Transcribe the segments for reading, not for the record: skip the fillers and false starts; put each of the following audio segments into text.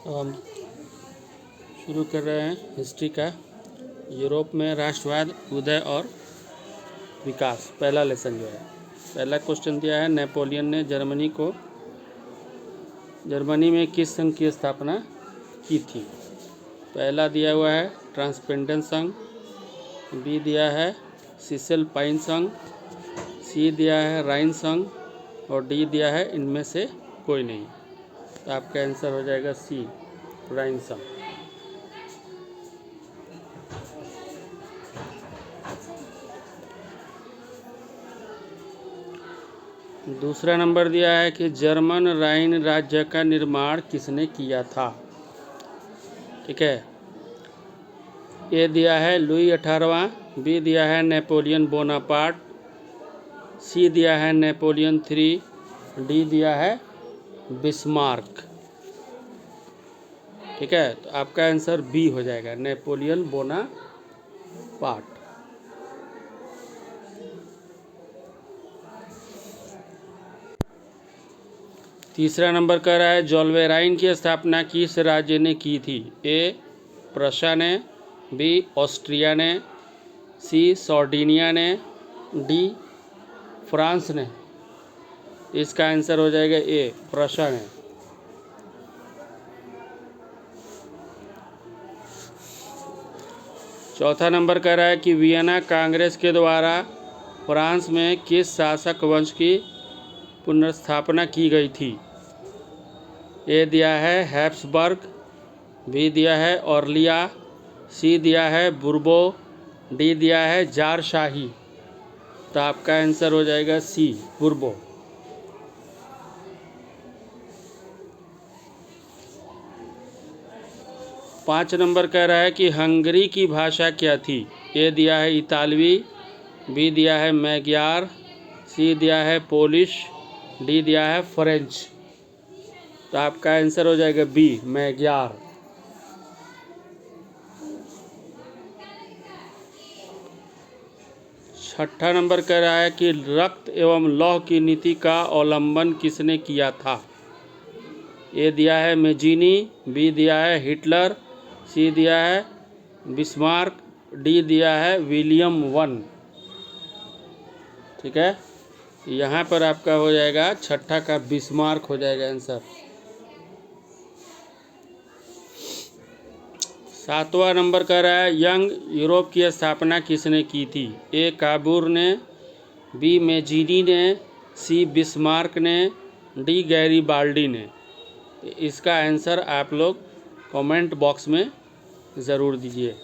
तो हम शुरू कर रहे हैं हिस्ट्री का। यूरोप में राष्ट्रवाद, उदय और विकास, पहला लेसन जो है। पहला क्वेश्चन दिया है, नेपोलियन ने जर्मनी में किस संघ की स्थापना की थी। पहला दिया हुआ है ट्रांसपेंडेंट संघ, बी दिया है सिसेल पाइन संघ, सी दिया है राइन संघ और डी दिया है इनमें से कोई नहीं। तो आपका आंसर हो जाएगा सी, राइन संघ। दूसरा नंबर दिया है कि जर्मन राइन राज्य का निर्माण किसने किया था। ठीक है, ए दिया है लुई 18वां, बी दिया है नेपोलियन बोनापार्ट, सी दिया है नेपोलियन 3, डी दिया है बिस्मार्क। ठीक है, तो आपका आंसर बी हो जाएगा, नेपोलियन बोनापार्ट। तीसरा नंबर कह रहा है जोल्वेराइन की स्थापना किस राज्य ने की थी। ए प्रशा ने, बी ऑस्ट्रिया ने, सी सार्डिनिया ने, डी फ्रांस ने। इसका आंसर हो जाएगा ए, प्रशा ने। चौथा नंबर कह रहा है कि वियना कांग्रेस के द्वारा फ्रांस में किस शासक वंश की पुनर्स्थापना की गई थी। ए दिया है हैब्सबर्ग, बी दिया है ऑर्लिया, सी दिया है बुर्बो, डी दिया है जारशाही। तो आपका आंसर हो जाएगा सी, बुर्बो। पाँच नंबर कह रहा है कि हंगरी की भाषा क्या थी। ए दिया है इतालवी, बी दिया है मैग्यार, सी दिया है पोलिश, डी दिया है फ्रेंच। तो आपका आंसर हो जाएगा बी, मैग्यार। छठा नंबर कह रहा है कि रक्त एवं लौह की नीति का अवलंबन किसने किया था। ए दिया है मेजीनी, बी दिया है हिटलर, सी दिया है बिस्मार्क, डी दिया है विलियम वन। ठीक है, यहाँ पर आपका हो जाएगा छठा का बिस्मार्क हो जाएगा आंसर। सातवां नंबर कह रहा है यंग यूरोप की स्थापना किसने की थी। ए काबूर ने, बी मेजीनी ने, सी बिस्मार्क ने, डी गैरीबाल्डी ने। इसका आंसर आप लोग कमेंट बॉक्स में ज़रूर दीजिए।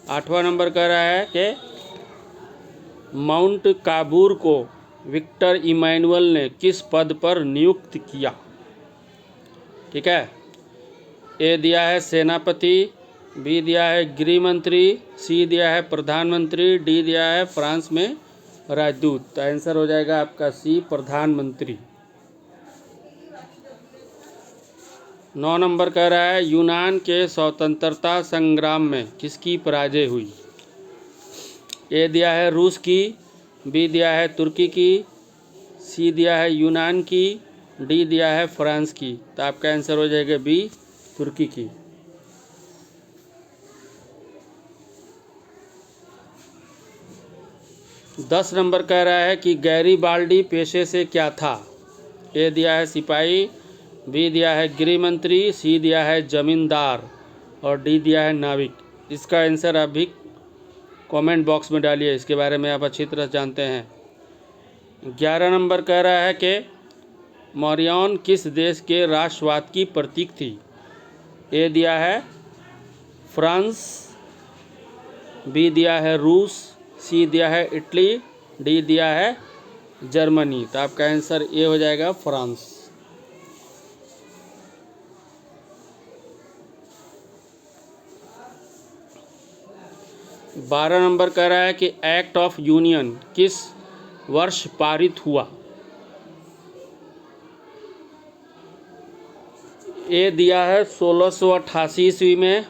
आठवां नंबर कह रहा है कि माउंट काबूर को विक्टर इमैनुअल ने किस पद पर नियुक्त किया। ठीक है, ए दिया है सेनापति, बी दिया है गृह मंत्री, सी दिया है प्रधानमंत्री, डी दिया है फ्रांस में राजदूत। तो आंसर हो जाएगा आपका सी, प्रधानमंत्री। 9 नंबर कह रहा है यूनान के स्वतंत्रता संग्राम में किसकी पराजय हुई। ए दिया है रूस की, बी दिया है तुर्की की, सी दिया है यूनान की, डी दिया है फ्रांस की। तो आपका आंसर हो जाएगा बी, तुर्की की। दस नंबर कह रहा है कि गैरीबाल्डी पेशे से क्या था। ए दिया है सिपाही, बी दिया है गृह मंत्री, सी दिया है जमींदार और डी दिया है नाविक। इसका आंसर आप भी कमेंट बॉक्स में डालिए, इसके बारे में आप अच्छी तरह जानते हैं। 11 नंबर कह रहा है कि मौर्यन किस देश के राष्ट्रवाद की प्रतीक थी। ए दिया है फ्रांस, बी दिया है रूस, सी दिया है इटली, डी दिया है जर्मनी। तो आपका आंसर ए हो जाएगा, फ्रांस। बारह नंबर कह रहा है कि एक्ट ऑफ यूनियन किस वर्ष पारित हुआ। ए दिया है 1688 ईस्वी में,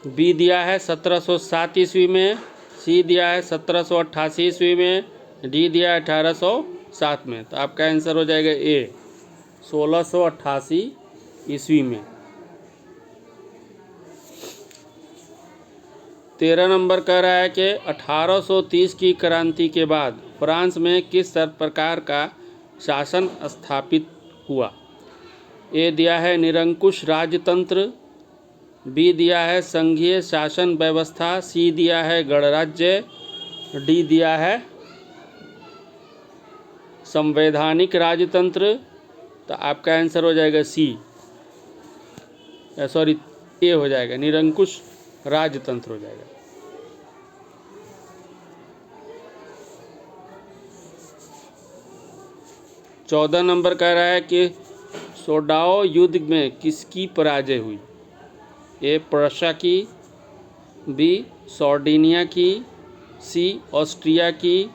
बी दिया है 1707 ईस्वी में, सी दिया है 1788 ईस्वी में, डी दिया है 1807 में। तो आपका आंसर हो जाएगा ए, 1688 ईस्वी में। 13 नंबर कह रहा है कि 1830 की क्रांति के बाद फ्रांस में किस प्रकार का शासन स्थापित हुआ। ए दिया है निरंकुश राजतंत्र, बी दिया है संघीय शासन व्यवस्था, सी दिया है गणराज्य, डी दिया है संवैधानिक राजतंत्र। तो आपका आंसर हो जाएगा सी, सॉरी ए हो जाएगा, निरंकुश राजतंत्र हो जाएगा। चौदह नंबर कह रहा है कि सोडाओ युद्ध में किसकी पराजय हुई। ए प्रशा की, बी सार्डिनिया की, सी ऑस्ट्रिया की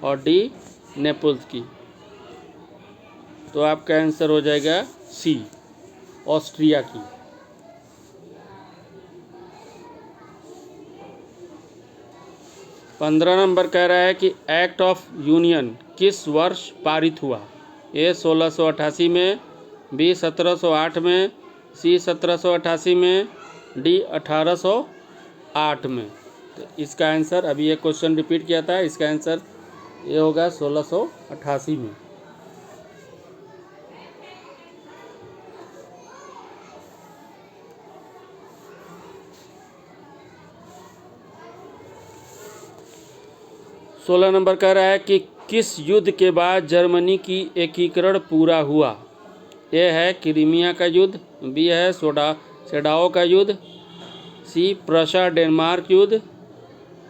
और डी नेपल्स की। तो आपका आंसर हो जाएगा सी, ऑस्ट्रिया की। 15 नंबर कह रहा है कि एक्ट ऑफ यूनियन किस वर्ष पारित हुआ। ए 1688 में, बी 1708 में, सी 1788 में, डी 1808 में। तो इसका आंसर, अभी ये क्वेश्चन रिपीट किया था, इसका आंसर ये होगा 1688 में। सोलह नंबर कह रहा है कि किस युद्ध के बाद जर्मनी की एकीकरण पूरा हुआ। ए है क्रीमिया का युद्ध, बी है सेडाओ का युद्ध, सी प्रशा डेनमार्क युद्ध,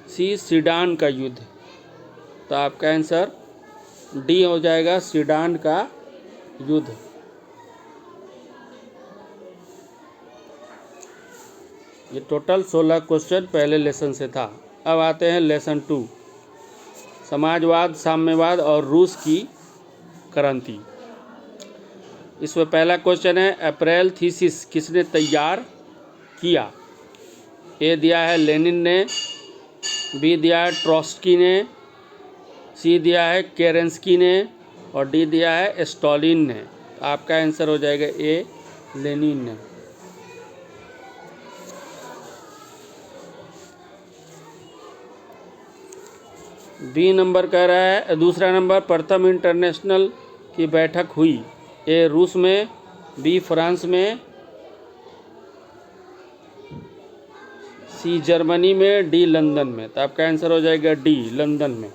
सी सीडान का युद्ध। तो आपका आंसर डी हो जाएगा, सीडान का युद्ध। ये टोटल 16 क्वेश्चन पहले लेसन से था। अब आते हैं लेसन 2, समाजवाद, साम्यवाद और रूस की क्रांति। इसमें पहला क्वेश्चन है अप्रैल थीसिस किसने तैयार किया। ए दिया है लेनिन ने, बी दिया है ट्रॉट्स्की ने, सी दिया है केरेंस्की ने और डी दिया है स्टालिन ने। तो आपका आंसर हो जाएगा ए, लेनिन ने। बी नंबर कह रहा है, दूसरा नंबर प्रथम इंटरनेशनल की बैठक हुई। ए रूस में, बी फ्रांस में, सी जर्मनी में, डी लंदन में। तो आपका आंसर हो जाएगा डी, लंदन में।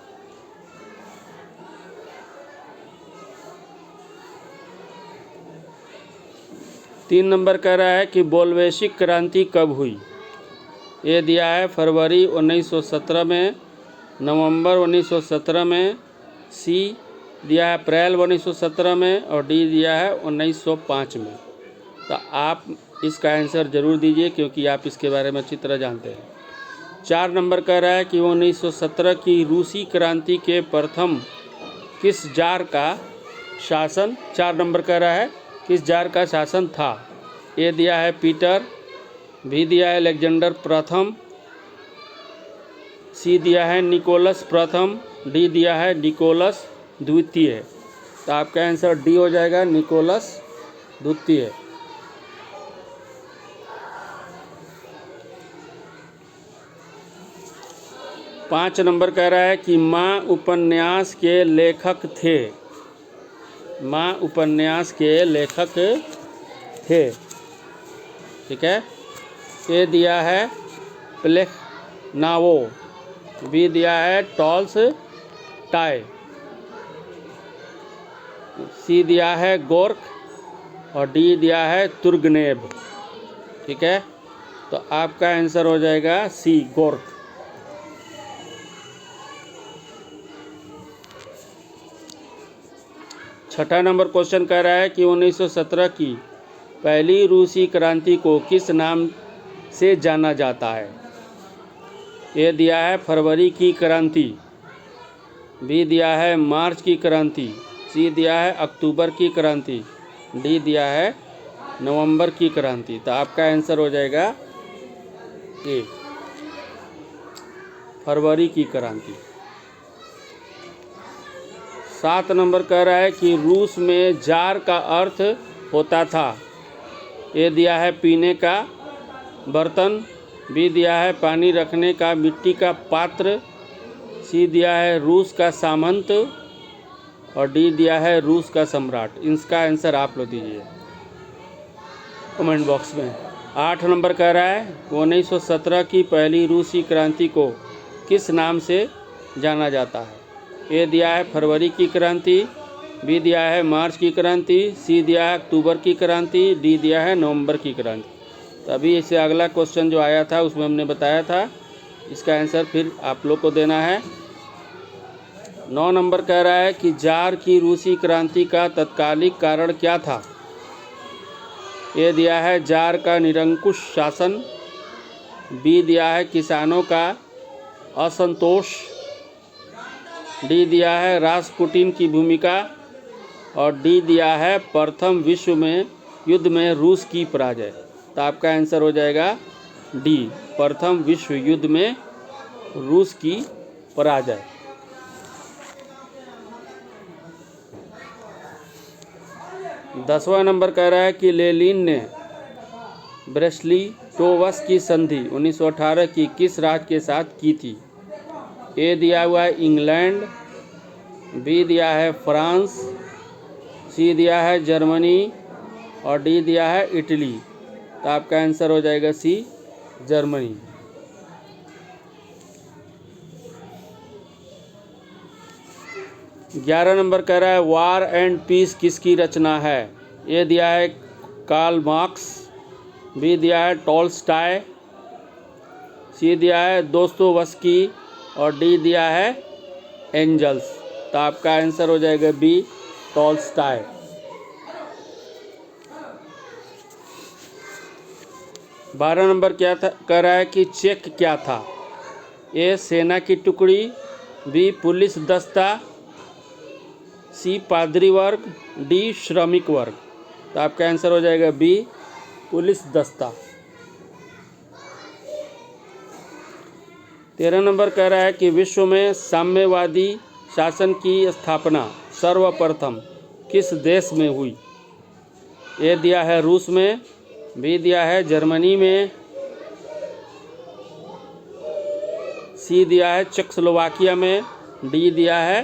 तीन नंबर कह रहा है कि बोल्शेविक क्रांति कब हुई। ए दिया है फरवरी 1917 में, नवंबर 1917 में, सी दिया है अप्रैल 1917 में और डी दिया है 1905 में। तो आप इसका आंसर जरूर दीजिए क्योंकि आप इसके बारे में अच्छी तरह जानते हैं। 4 नंबर कह रहा है कि 1917 की रूसी क्रांति के प्रथम किस जार का शासन, 4 नंबर कह रहा है किस जार का शासन था। ए दिया है पीटर, बी दिया है अलेक्जेंडर प्रथम, सी दिया है निकोलस प्रथम, डी दिया है निकोलस द्वितीय। तो आपका आंसर डी हो जाएगा, निकोलस द्वितीय। पाँच नंबर कह रहा है कि माँ उपन्यास के लेखक थे। माँ उपन्यास के लेखक थे, ठीक है। ए दिया है प्लेखनावो, बी दिया है टॉल्स्टॉय, सी दिया है गोर्ख और डी दिया है तुर्गनेव, ठीक है। तो आपका आंसर हो जाएगा सी, गोर्ख। छठा नंबर क्वेश्चन कह रहा है कि 1917 की पहली रूसी क्रांति को किस नाम से जाना जाता है। ए दिया है फरवरी की क्रांति, बी दिया है मार्च की क्रांति, सी दिया है अक्टूबर की क्रांति, डी दिया है नवंबर की क्रांति। तो आपका आंसर हो जाएगा ए, फरवरी की क्रांति। 7 नंबर कह रहा है कि रूस में जार का अर्थ होता था। ए दिया है पीने का बर्तन, बी दिया है पानी रखने का मिट्टी का पात्र, सी दिया है रूस का सामंत और डी दिया है रूस का सम्राट। इसका आंसर आप लोग दीजिए कमेंट बॉक्स में। 8 नंबर कह रहा है 1917 की पहली रूसी क्रांति को किस नाम से जाना जाता है। ए दिया है फरवरी की क्रांति, बी दिया है मार्च की क्रांति, सी दिया है अक्टूबर की क्रांति, डी दिया है नवंबर की क्रांति। तो अभी इससे अगला क्वेश्चन जो आया था उसमें हमने बताया था, इसका आंसर फिर आप लोग को देना है। 9 नंबर कह रहा है कि जार की रूसी क्रांति का तत्कालिक कारण क्या था। ए दिया है जार का निरंकुश शासन, बी दिया है किसानों का असंतोष, डी दिया है रासपुटिन की भूमिका और डी दिया है प्रथम विश्व में युद्ध में रूस की पराजय। तो आपका आंसर हो जाएगा डी, प्रथम विश्व युद्ध में रूस की पराजय। दसवां नंबर कह रहा है कि लेनिन ने ब्रेसलिटोवस की संधि 1918 की किस राज्य के साथ की थी। ए दिया हुआ है इंग्लैंड, बी दिया है फ्रांस, सी दिया है जर्मनी और डी दिया है इटली। तो आपका आंसर हो जाएगा सी, जर्मनी। ग्यारह नंबर कह रहा है वार एंड पीस किसकी रचना है। ए दिया है कार्ल मार्क्स, बी दिया है टॉलस्टॉय, सी दिया है दोस्तोवस्की और डी दिया है एंजल्स। तो आपका आंसर हो जाएगा बी, टॉलस्टॉय। 12 नंबर क्या था कह रहा है कि चेक क्या था। ए सेना की टुकड़ी, बी पुलिस दस्ता, सी पादरी वर्ग, डी श्रमिक वर्ग। तो आपका आंसर हो जाएगा बी, पुलिस दस्ता। 13 नंबर कह रहा है कि विश्व में साम्यवादी शासन की स्थापना सर्वप्रथम किस देश में हुई। ए दिया है रूस में, बी दिया है जर्मनी में, सी दिया है चेकोस्लोवाकिया में, डी दिया है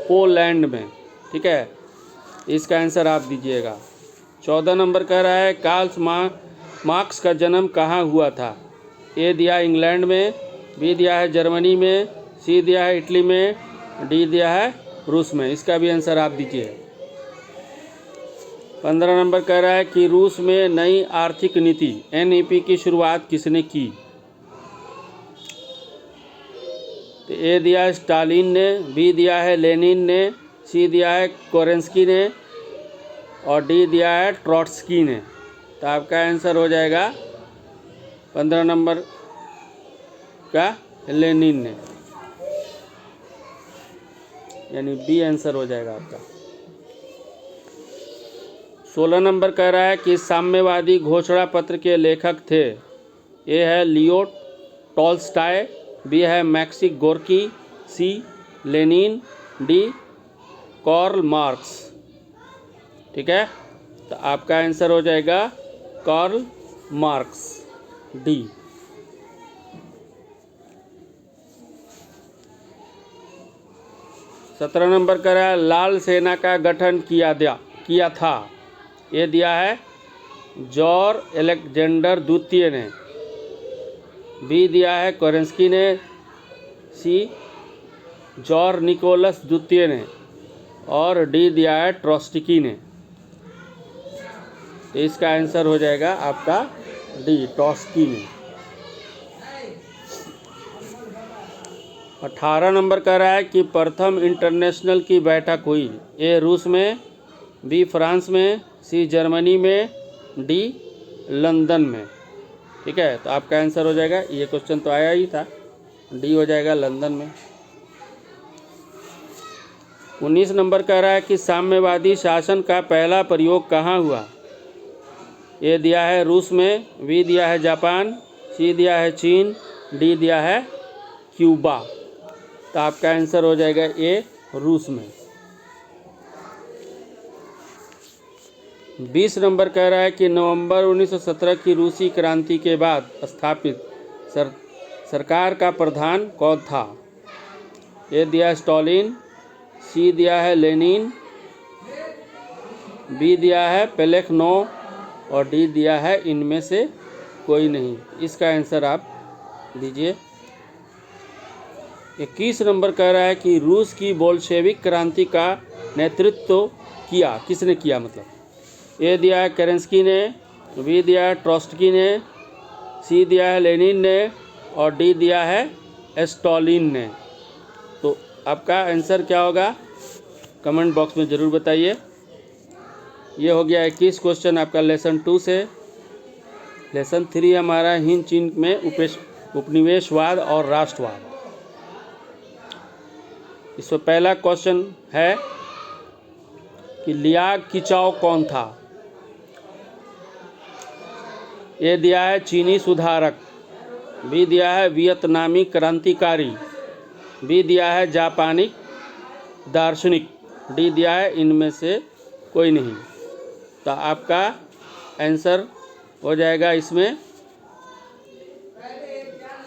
पोलैंड में। ठीक है, इसका आंसर आप दीजिएगा। 14 नंबर कह रहा है कार्ल मार्क्स का जन्म कहाँ हुआ था। ए दिया है इंग्लैंड में, बी दिया है जर्मनी में, सी दिया है इटली में, डी दिया है रूस में। इसका भी आंसर आप दीजिए। 15 नंबर कह रहा है कि रूस में नई आर्थिक नीति NEP की शुरुआत किसने की। तो ए दिया है स्टालिन ने, बी दिया है लेनिन ने, सी दिया है कोरेंस्की ने और डी दिया है ट्रॉट्स्की ने। तो आपका आंसर हो जाएगा 15 नंबर का लेनिन ने, यानी बी आंसर हो जाएगा आपका। 16 नंबर कह रहा है कि साम्यवादी घोषणा पत्र के लेखक थे। ए है लियो टॉलस्टॉय, बी है मैक्सिम गोर्की, सी लेनिन, डी कार्ल मार्क्स। ठीक है, तो आपका आंसर हो जाएगा कार्ल मार्क्स, डी। 17 नंबर कह रहा है लाल सेना का गठन किया था। ये दिया है जॉर्ज अलेक्जेंडर द्वितीय ने, बी दिया है कोरेंस्की ने, सी जॉर्ज निकोलस द्वितीय ने और डी दिया है ट्रॉट्स्की ने। तो इसका आंसर हो जाएगा आपका डी, ट्रॉट्स्की ने। 18 नंबर कह रहा है कि प्रथम इंटरनेशनल की बैठक हुई। ए रूस में, बी फ्रांस में, सी जर्मनी में, डी लंदन में। ठीक है, तो आपका आंसर हो जाएगा, ये क्वेश्चन तो आया ही था, डी हो जाएगा लंदन में। 19 नंबर कह रहा है कि साम्यवादी शासन का पहला प्रयोग कहाँ हुआ। ए दिया है रूस में, बी दिया है जापान, सी दिया है चीन, डी दिया है क्यूबा। तो आपका आंसर हो जाएगा ए, रूस में। 20 नंबर कह रहा है कि नवंबर 1917 की रूसी क्रांति के बाद स्थापित सर सरकार का प्रधान कौन था? ए दिया है स्टॉलिन, सी दिया है लेनिन, बी दिया है प्लेखनोव और डी दिया है इनमें से कोई नहीं। इसका आंसर आप दीजिए। 21 नंबर कह रहा है कि रूस की बोल्शेविक क्रांति का नेतृत्व किया, किसने किया? मतलब ए दिया है केरेंस्की ने, बी दिया है ट्रोट्स्की ने, सी दिया है लेनिन ने और डी दिया है स्टॉलिन ने। तो आपका आंसर क्या होगा? कमेंट बॉक्स में ज़रूर बताइए। ये हो गया 21 क्वेश्चन आपका लेसन 2 से। लेसन 3 हमारा हिंद चीन में उपनिवेशवाद और राष्ट्रवाद। इसमें पहला क्वेश्चन है कि लियाग किचाओ कौन था? ए दिया है चीनी सुधारक, बी दिया है वियतनामी क्रांतिकारी, बी दिया है जापानी दार्शनिक, डी दिया है इनमें से कोई नहीं। तो आपका आंसर हो जाएगा इसमें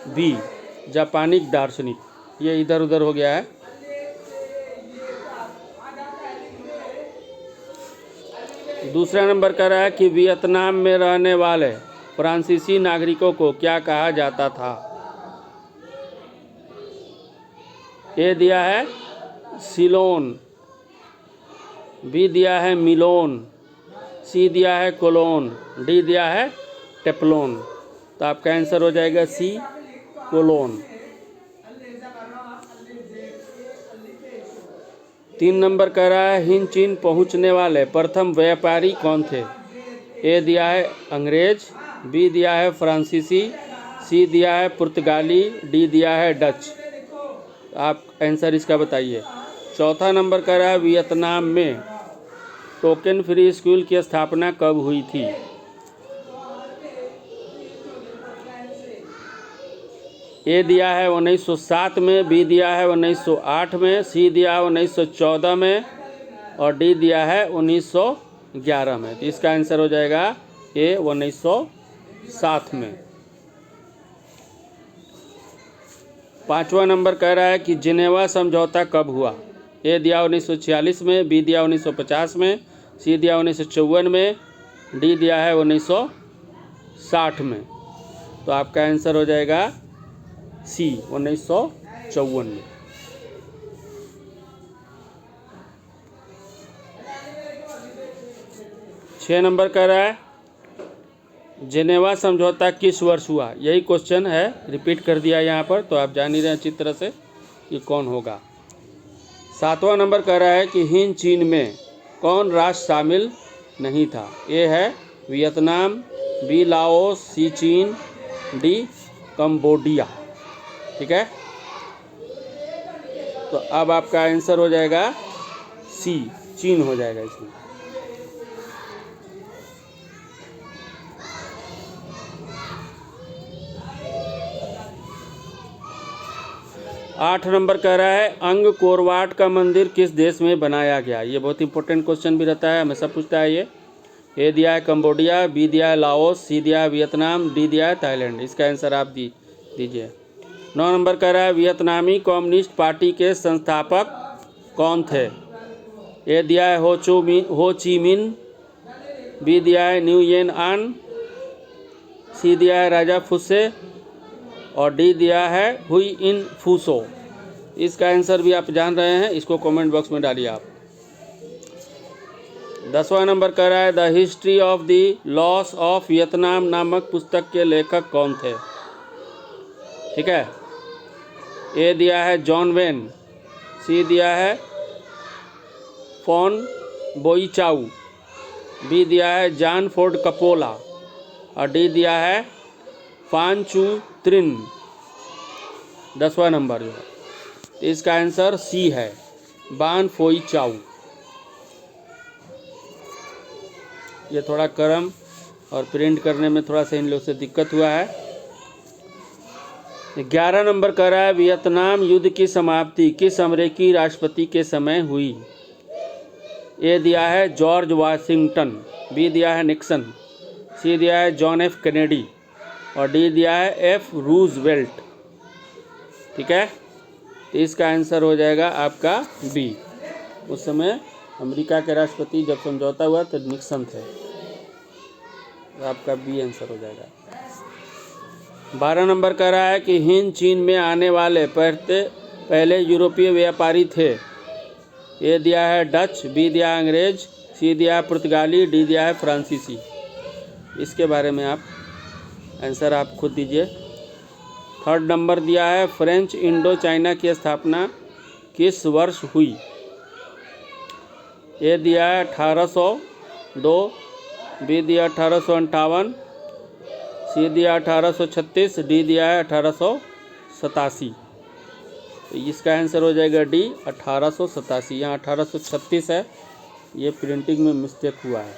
बी, जापानी दार्शनिक। ये इधर उधर हो गया है। दूसरा नंबर कह रहा है कि वियतनाम में रहने वाले फ्रांसीसी नागरिकों को क्या कहा जाता था? ए दिया है सिलोन, बी दिया है मिलोन, सी दिया है कोलोन, डी दिया है टेप्लोन। तो आपका आंसर हो जाएगा सी, कोलोन। 3 नंबर कह रहा है हिंद चीन पहुंचने वाले प्रथम व्यापारी कौन थे? ए दिया है अंग्रेज, बी दिया है फ्रांसीसी, सी दिया है पुर्तगाली, डी दिया है डच। आप आंसर इसका बताइए। चौथा नंबर कह रहा है वियतनाम में टोकन फ्री स्कूल की स्थापना कब हुई थी? ए दिया है 1907 में, बी दिया है 1908 में, सी दिया है 1914 में और डी दिया है 1911 में। तो इसका आंसर हो जाएगा ए 1907 में। 5वां नंबर कह रहा है कि जिनेवा समझौता कब हुआ? ए दिया 1946 में, बी दिया 1950 में, सी दिया 1954 में, डी दिया है 1960 में। तो आपका आंसर हो जाएगा सी, 1954 में। छः नंबर कह रहा है जेनेवा समझौता किस वर्ष हुआ? यही क्वेश्चन है, रिपीट कर दिया यहाँ पर, तो आप जान ही रहे हैं अच्छी तरह से कि कौन होगा। 7वां नंबर कह रहा है कि हिंद चीन में कौन राष्ट्र शामिल नहीं था? ए है वियतनाम, बी लाओस, सी चीन, डी कंबोडिया। ठीक है, तो अब आपका आंसर हो जाएगा सी, चीन हो जाएगा इसमें। आठ नंबर कह रहा है अंगकोर वाट का मंदिर किस देश में बनाया गया? ये बहुत इंपॉर्टेंट क्वेश्चन भी रहता है, हमेशा पूछता है ये। ए दिया है कंबोडिया, बी दिया है लाओस, सी दिया है वियतनाम, डी दिया है थाईलैंड। इसका आंसर आप दीजिए। 9 नंबर कह रहा है वियतनामी कम्युनिस्ट पार्टी के संस्थापक कौन थे? ए दिया है हो ची मिन, बी दिया है न्यू आन, सी दिया है राजा फुसे और डी दिया है हुई इन फूसो। इसका आंसर भी आप जान रहे हैं, इसको कमेंट बॉक्स में डालिए आप। 10वां नंबर कह रहा है the history of the loss of Vietnam नामक पुस्तक के लेखक कौन थे? ठीक है, ए दिया है जॉन वेन, सी दिया है फॉन बोईचाऊ, बी दिया है जॉन फोर्ड कपोला और डी दिया है फांचू त्रिन। 10वां नंबर जो है, इसका आंसर सी है, बान फोई चाऊ। ये थोड़ा कर्म और प्रिंट करने में थोड़ा सा इन लोग से दिक्कत हुआ है। 11 नंबर कह रहा है वियतनाम युद्ध की समाप्ति किस अमेरिकी राष्ट्रपति के समय हुई? ए दिया है जॉर्ज वाशिंगटन, बी दिया है निक्सन, सी दिया है जॉन एफ कैनेडी और डी दिया है एफ रूजवेल्ट। ठीक है, तो इसका आंसर हो जाएगा आपका बी। उस समय अमेरिका के राष्ट्रपति जब समझौता हुआ तो निक्सन थे। तो आपका बी आंसर हो जाएगा। 12 नंबर कह रहा है कि हिंद चीन में आने वाले पहले यूरोपीय व्यापारी थे। ए दिया है डच, बी दिया है अंग्रेज, सी दिया है पुर्तगाली, डी दिया है फ्रांसीसी। इसके बारे में आप आंसर आप खुद दीजिए। 3rd नंबर दिया है फ्रेंच इंडो चाइना की स्थापना किस वर्ष हुई। ए दिया है 1802, बी दिया 1858, सी दिया 1836, डी दिया है 1887। तो इसका आंसर हो जाएगा डी 1887। यहाँ 1836 है, ये प्रिंटिंग में मिस्टेक हुआ है।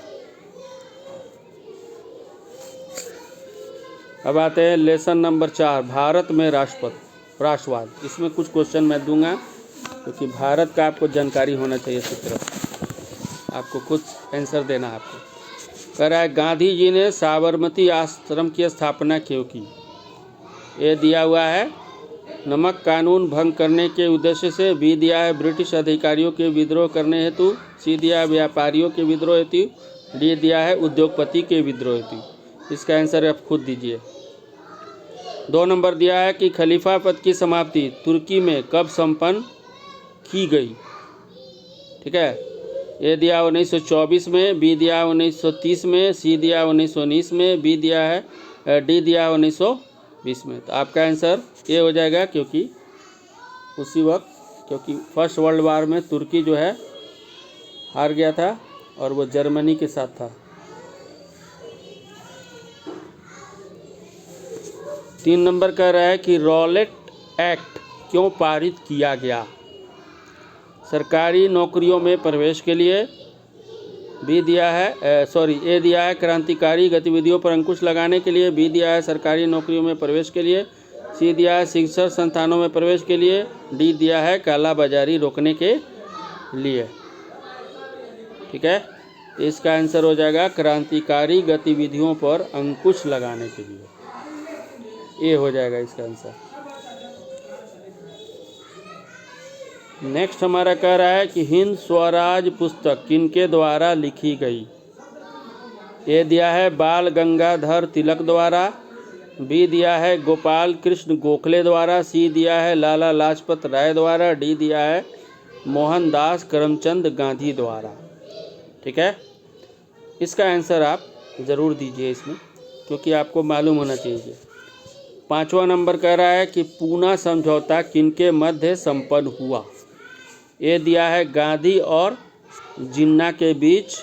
अब आते हैं लेसन नंबर 4, भारत में राष्ट्रवाद। इसमें कुछ क्वेश्चन मैं दूंगा क्योंकि भारत का आपको जानकारी होना चाहिए। सूत्र आपको कुछ आंसर देना है आपको। कह रहा है गांधी जी ने साबरमती आश्रम की स्थापना क्यों की। ए दिया हुआ है नमक कानून भंग करने के उद्देश्य से, बी दिया है ब्रिटिश अधिकारियों के विद्रोह करने हेतु, सी दिया है व्यापारियों के विद्रोह हेतु, डी दिया है उद्योगपति के विद्रोह हेतु। इसका आंसर आप खुद दीजिए। 2 नंबर दिया है कि खलीफा पद की समाप्ति तुर्की में कब संपन्न की गई। ठीक है, ए दिया 1924 में, बी दिया 1930 में, सी दिया 1919 में, डी दिया 1920 में। तो आपका आंसर ए हो जाएगा क्योंकि उसी वक्त, क्योंकि फर्स्ट वर्ल्ड वार में तुर्की जो है हार गया था और वो जर्मनी के साथ था। 3 नंबर कह रहा है कि रॉलेट एक्ट क्यों पारित किया गया। सरकारी नौकरियों में प्रवेश के लिए, बी दिया है ए दिया है क्रांतिकारी गतिविधियों पर अंकुश लगाने के लिए, बी दिया है सरकारी नौकरियों में प्रवेश के लिए, सी दिया है शिक्षण संस्थानों में प्रवेश के लिए, डी दिया है कालाबाजारी रोकने के लिए। ठीक है, इसका आंसर हो जाएगा क्रांतिकारी गतिविधियों पर अंकुश लगाने के लिए। ए हो जाएगा इसका आंसर। नेक्स्ट हमारा कह रहा है कि हिंद स्वराज पुस्तक किनके द्वारा लिखी गई। ए दिया है बाल गंगाधर तिलक द्वारा, बी दिया है गोपाल कृष्ण गोखले द्वारा, सी दिया है लाला लाजपत राय द्वारा, डी दिया है मोहनदास करमचंद गांधी द्वारा। ठीक है, इसका आंसर आप ज़रूर दीजिए इसमें, क्योंकि आपको मालूम होना चाहिए। 5वां नंबर कह रहा है कि पूना समझौता किनके मध्य संपन्न हुआ। ए दिया है गांधी और जिन्ना के बीच,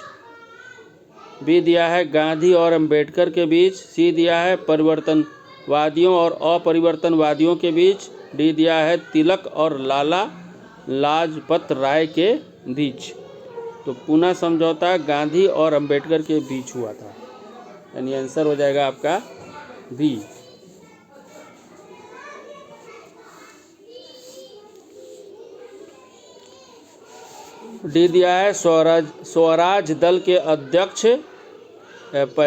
बी दिया है गांधी और अंबेडकर के बीच, सी दिया है परिवर्तनवादियों और अपरिवर्तनवादियों के बीच, डी दिया है तिलक और लाला लाजपत राय के बीच। तो पूना समझौता गांधी और अंबेडकर के बीच हुआ था, यानी आंसर हो जाएगा आपका बी। डी दिया है स्वराज दल के अध्यक्ष।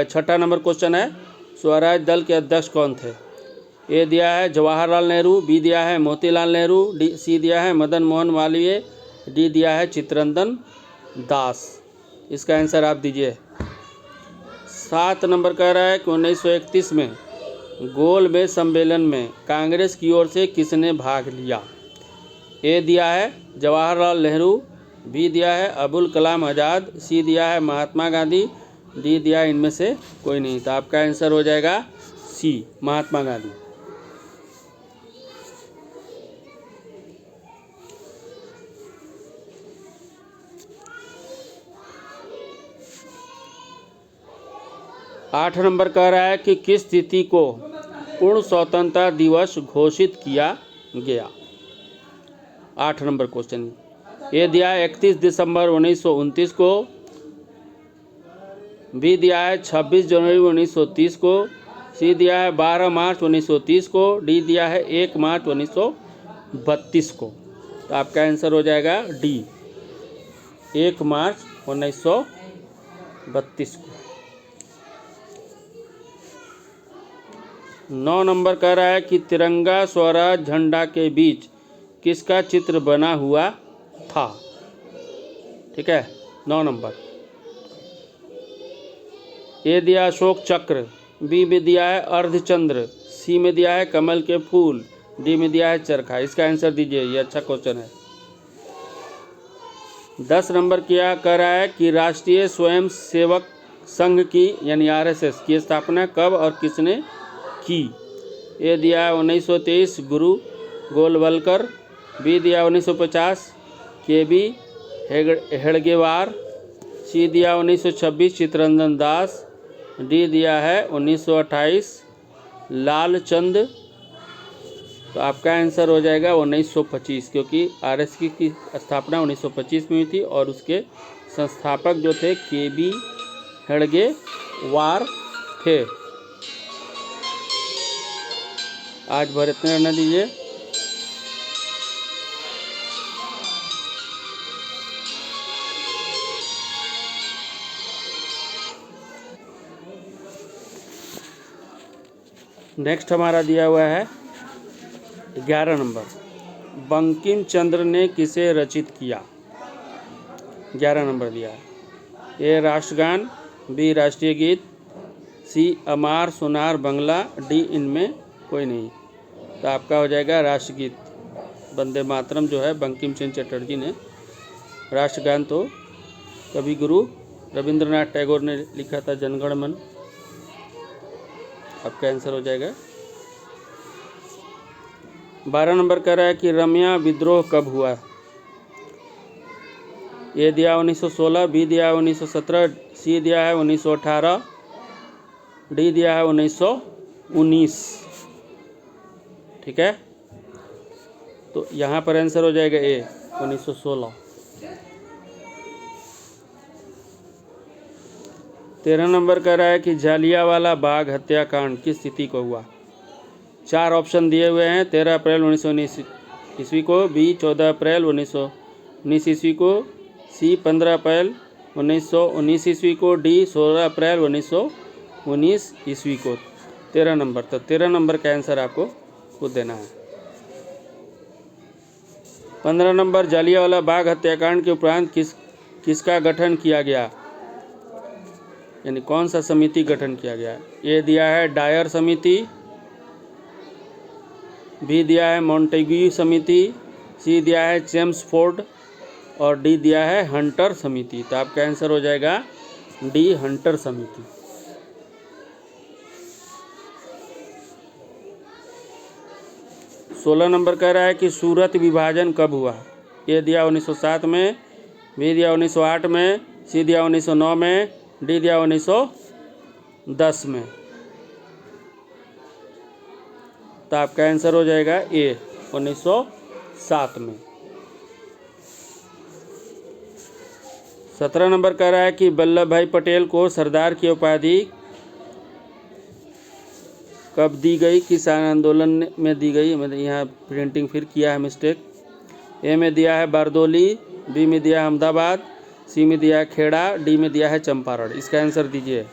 6ठा नंबर क्वेश्चन है, स्वराज दल के अध्यक्ष कौन थे। ए दिया है जवाहरलाल नेहरू, बी दिया है मोतीलाल नेहरू, सी दिया है मदन मोहन मालवीय, डी दिया है चित्तरंजन दास। इसका आंसर आप दीजिए। 7 नंबर कह रहा है कि 1931 में गोलमेज सम्मेलन में कांग्रेस की ओर से किसने भाग लिया। ए दिया है जवाहरलाल नेहरू, बी दिया है अबुल कलाम आज़ाद, सी दिया है महात्मा गांधी, डी दिया है इनमें से कोई नहीं। तो आपका आंसर हो जाएगा सी, महात्मा गांधी। आठ नंबर कह रहा है कि किस तिथि को पूर्ण स्वतंत्रता दिवस घोषित किया गया। 8 नंबर क्वेश्चन। ए दिया है 31 दिसंबर 1929 को, बी दिया है 26 जनवरी 1930 को, सी दिया है 12 मार्च 1930 को, डी दिया है 1 मार्च 1932 को। तो आपका आंसर हो जाएगा डी, 1 मार्च 1932 को। 9 नंबर कह रहा है कि तिरंगा स्वराज झंडा के बीच किसका चित्र बना हुआ था। ठीक है, 9 नंबर। ए दिया अशोक चक्र, बी में दिया है अर्धचंद्र, सी में दिया है कमल के फूल, डी में दिया है चरखा। इसका आंसर दीजिए, ये अच्छा क्वेश्चन है। 10 नंबर क्या कह रहा है कि राष्ट्रीय स्वयं सेवक संघ की यानी आरएसएस की स्थापना कब और किसने की। ए दिया है 1923 गुरु गोलवलकर, बी दिया 1950 केबी हेडगेवार, सी दिया 1926 चित्तरंजन दास, डी दिया है 1928 लालचंद। तो आपका आंसर हो जाएगा 1925, क्योंकि आरएसएस की स्थापना 1925 में हुई थी और उसके संस्थापक जो थे केबी हेडगेवार थे। आज भर इतने रहने दीजिए। नेक्स्ट हमारा दिया हुआ है 11 नंबर, बंकिम चंद्र ने किसे रचित किया। 11 नंबर दिया है। ए राष्ट्रगान, बी राष्ट्रीय गीत, सी अमार सोनार बंगला, डी इनमें कोई नहीं। तो आपका हो जाएगा राष्ट्रगीत। वंदे मातरम जो है बंकिम चंद्र चटर्जी ने, राष्ट्रगान तो कवि गुरु रविंद्रनाथ टैगोर ने लिखा था, जनगण मन। आपका आंसर हो जाएगा। 12 नंबर कह रहा है कि रमिया विद्रोह कब हुआ। ए दिया 1916, बी दिया 1917, सी दिया है 1918, डी दिया है 1919। ठीक है, तो यहाँ पर आंसर हो जाएगा ए 1916। 13 नंबर कह रहा है कि जालियांवाला बाग हत्याकांड किस तिथि को हुआ। 4 ऑप्शन दिए हुए हैं। 13 अप्रैल 1919 ईस्वी को, बी 14 अप्रैल 1919 ईस्वी को, सी 15 अप्रैल 1919 ईस्वी को, डी 16 अप्रैल 1919 ईस्वी को। 13 नंबर, तो 13 नंबर का आंसर आपको खुद देना है। 15 नंबर, जालियांवाला बाग हत्याकांड के उपरांत किसका गठन किया गया, यानी कौन सा समिति गठन किया गया। ए दिया है डायर समिति, बी दिया है मॉन्टेग्यू समिति, सी दिया है चेम्सफोर्ड और डी दिया है हंटर समिति। तो आपका आंसर हो जाएगा डी हंटर समिति। सोलह नंबर कह रहा है कि सूरत विभाजन कब हुआ। ए दिया 1907 में, बी दिया 1908 में, सी दिया 1909 में, डी दिया 1910 में। तो आपका आंसर हो जाएगा ए 1907 में। 17 नंबर कह रहा है कि वल्लभ भाई पटेल को सरदार की उपाधि कब दी गई, किसान आंदोलन में दी गई। मतलब यहाँ प्रिंटिंग फिर किया है मिस्टेक। ए में दिया है बारदोली, बी में दिया है अहमदाबाद, सी में दिया है खेड़ा, डी में दिया है चंपारण। इसका आंसर दीजिए।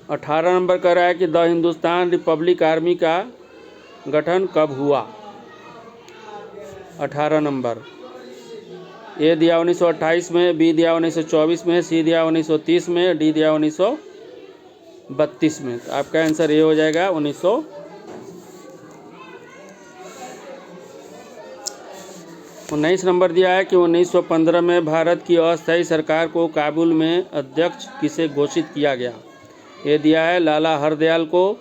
18 नंबर कह रहा है कि द हिंदुस्तान रिपब्लिक आर्मी का गठन कब हुआ। 18 नंबर, ए दिया 1928 में, बी दिया 1924 में, सी दिया 1930 में, डी दिया 1932 में। तो आपका आंसर ये हो जाएगा 19 नंबर दिया है कि 1915 में भारत की अस्थायी सरकार को काबुल में अध्यक्ष किसे घोषित किया गया। ए दिया है लाला हरदयाल को,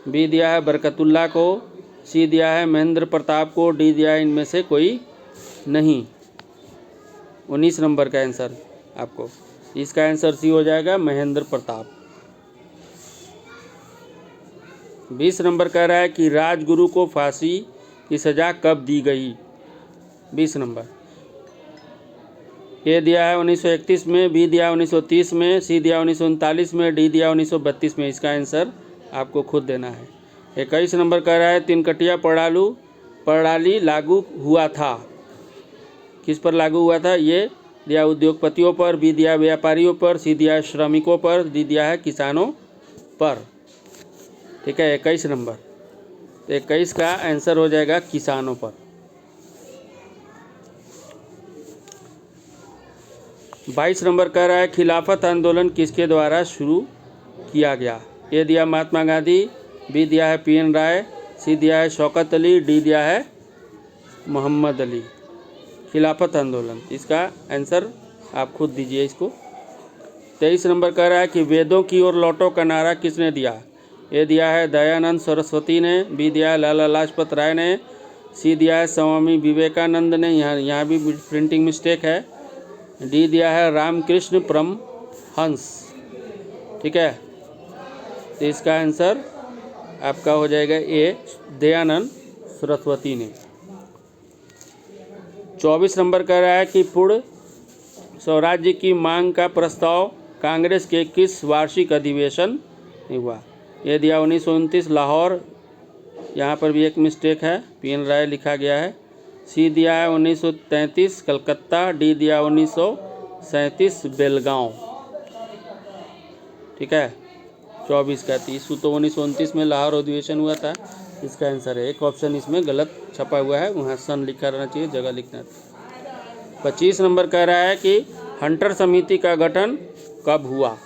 बी दिया है बरकतुल्ला को, सी दिया है महेंद्र प्रताप को, डी दिया है इनमें से कोई नहीं। 19 नंबर का आंसर आपको, इसका आंसर सी हो जाएगा महेंद्र प्रताप। 20 नंबर कह रहा है कि राजगुरु को फांसी की सज़ा कब दी गई। 20 नंबर, ए दिया है 1931 में, बी दिया 1930 में, सी दिया 1939 में, डी दिया 1932 में। इसका आंसर आपको खुद देना है। 21 नंबर कह रहा है तिनकटिया प्रणाली लागू हुआ था, किस पर लागू हुआ था। ये दिया उद्योगपतियों पर, बी दिया व्यापारियों पर, सी दिया श्रमिकों पर, डी दिया है किसानों पर। ठीक है, 21 नंबर। तो 21 का आंसर हो जाएगा किसानों पर। 22 नंबर कह रहा है खिलाफत आंदोलन किसके द्वारा शुरू किया गया। ए दिया महात्मा गांधी, बी दिया है PN राय, सी दिया है शौकत अली, डी दिया है मोहम्मद अली। खिलाफत आंदोलन, इसका आंसर आप खुद दीजिए इसको। 23 नंबर कह रहा है कि वेदों की ओर लौटो का नारा किसने दिया। ए दिया है दयानंद सरस्वती ने, बी दिया है लाला लाजपत राय ने, सी दिया है स्वामी विवेकानंद ने, यहाँ भी प्रिंटिंग मिस्टेक है, डी दिया है रामकृष्ण परमहंस। ठीक है, तो इसका आंसर आपका हो जाएगा ए दयानंद सरस्वती ने। 24 नंबर कह रहा है कि पूर्ण स्वराज्य की मांग का प्रस्ताव कांग्रेस के किस वार्षिक अधिवेशन में हुआ। ये दिया 1929 लाहौर, यहाँ पर भी एक मिस्टेक है, PN राय लिखा गया है। सी दिया है 1933 कलकत्ता, डी दिया 1937 बेलगांव। ठीक है, 24 का 30 तो 1929 में लाहौर अधिवेशन हुआ था, इसका आंसर है। एक ऑप्शन इसमें गलत छपा हुआ है, वहाँ सन लिखा रहना चाहिए, जगह लिखना चाहिए। 25 नंबर कह रहा है कि हंटर समिति का गठन कब हुआ।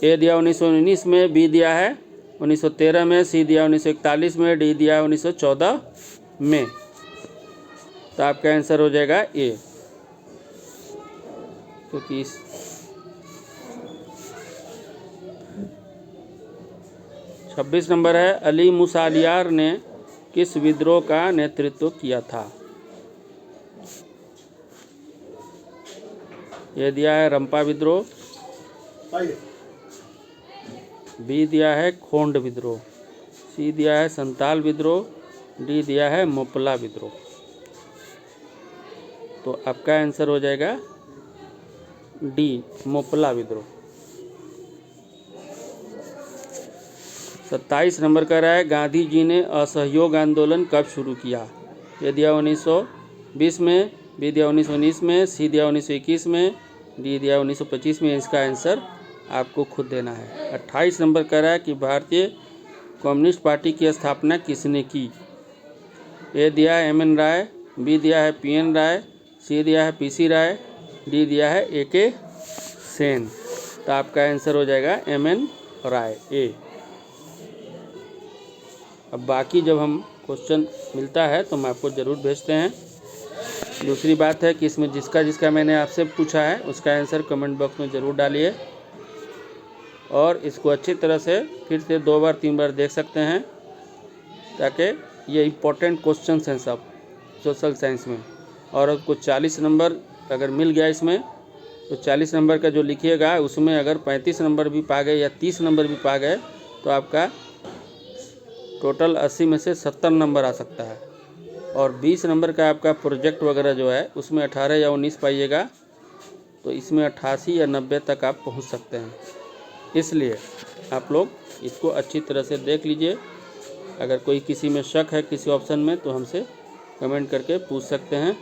ए दिया 1919 में, बी दिया है 1913 में, सी दिया 1941 में, डी दिया 1914 में। तो आपका आंसर हो जाएगा ए, क्योंकि 26 नंबर है अली मुसालियार ने किस विद्रोह का नेतृत्व किया था। यह दिया है रंपा विद्रोह, बी दिया है खोंड विद्रोह, सी दिया है संताल विद्रोह, डी दिया है मोपला विद्रोह। तो आपका आंसर हो जाएगा डी मोपला विद्रोह। 27 नंबर का रहा है गांधी जी ने असहयोग आंदोलन कब शुरू किया। ये दिया 1920 में, बी दिया 1919 में, सी दिया 1921 में, डी दिया 1925 में। इसका आंसर आपको खुद देना है। 28 नंबर का रहा है कि भारतीय कम्युनिस्ट पार्टी की स्थापना किसने की। ए दिया है MN राय, बी दिया है PN राय, सी दिया है PC राय, डी दिया है AK सेन। तो आपका आंसर हो जाएगा MN राय, ए। अब बाकी जब हम क्वेश्चन मिलता है तो हम आपको ज़रूर भेजते हैं। दूसरी बात है कि इसमें जिसका जिसका मैंने आपसे पूछा है उसका आंसर कमेंट बॉक्स में ज़रूर डालिए, और इसको अच्छी तरह से फिर से 2 बार 3 बार देख सकते हैं, ताकि ये इम्पोर्टेंट क्वेश्चंस हैं सब सोशल साइंस में। और आपको 40 नंबर अगर मिल गया इसमें, तो 40 नंबर का जो लिखिएगा उसमें अगर 35 नंबर भी पा गए या 30 नंबर भी पा गए तो आपका टोटल 80 में से 70 नंबर आ सकता है। और 20 नंबर का आपका प्रोजेक्ट वगैरह जो है उसमें 18 या 19 पाइएगा, तो इसमें 88 या 90 तक आप पहुंच सकते हैं। इसलिए आप लोग इसको अच्छी तरह से देख लीजिए। अगर कोई किसी में शक है किसी ऑप्शन में तो हमसे कमेंट करके पूछ सकते हैं।